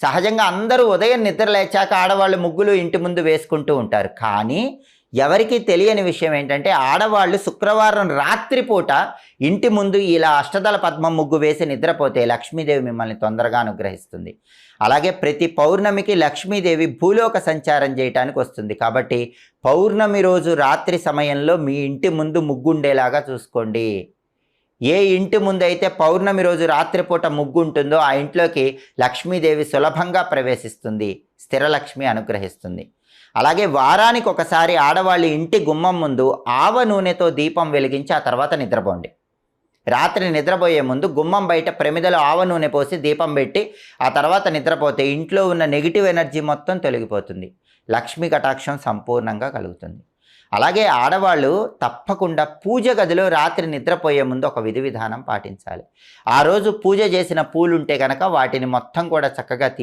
సహజంగా అందరూ ఉదయం నిద్ర లేచాక ఆడవాళ్ళు ముగ్గులు ఇంటి ముందు వేసుకుంటూ ఉంటారు. కానీ ఎవరికీ తెలియని విషయం ఏంటంటే ఆడవాళ్ళు శుక్రవారం రాత్రి పూట ఇంటి ముందు ఇలా అష్టదళ పద్మం ముగ్గు వేసి నిద్రపోతే లక్ష్మీదేవి మిమ్మల్ని తొందరగా అనుగ్రహిస్తుంది. అలాగే ప్రతి పౌర్ణమికి లక్ష్మీదేవి భూలోక సంచారం చేయటానికి వస్తుంది. కాబట్టి పౌర్ణమి రోజు రాత్రి సమయంలో మీ ఇంటి ముందు ముగ్గు ఉండేలాగా చూసుకోండి. ఏ ఇంటి ముందైతే పౌర్ణమి రోజు రాత్రిపూట ముగ్గు ఉంటుందో ఆ ఇంట్లోకి లక్ష్మీదేవి సులభంగా ప్రవేశిస్తుంది, స్థిరలక్ష్మి అనుగ్రహిస్తుంది. అలాగే వారానికి ఒకసారి ఆడవాళ్ళు ఇంటి గుమ్మం ముందు ఆవ నూనెతో దీపం వెలిగించి ఆ తర్వాత నిద్రపోండి. రాత్రి నిద్రపోయే ముందు గుమ్మం బయట ప్రమిదలో ఆవ నూనె పోసి దీపం పెట్టి ఆ తర్వాత నిద్రపోతే ఇంట్లో ఉన్న నెగిటివ్ ఎనర్జీ మొత్తం తొలగిపోతుంది, లక్ష్మీ కటాక్షం సంపూర్ణంగా కలుగుతుంది. అలాగే ఆడవాళ్ళు తప్పకుండా పూజ గదిలో రాత్రి నిద్రపోయే ముందు ఒక విధి విధానం పాటించాలి. ఆ రోజు పూజ చేసిన పూలుంటే కనుక వాటిని మొత్తం కూడా చక్కగా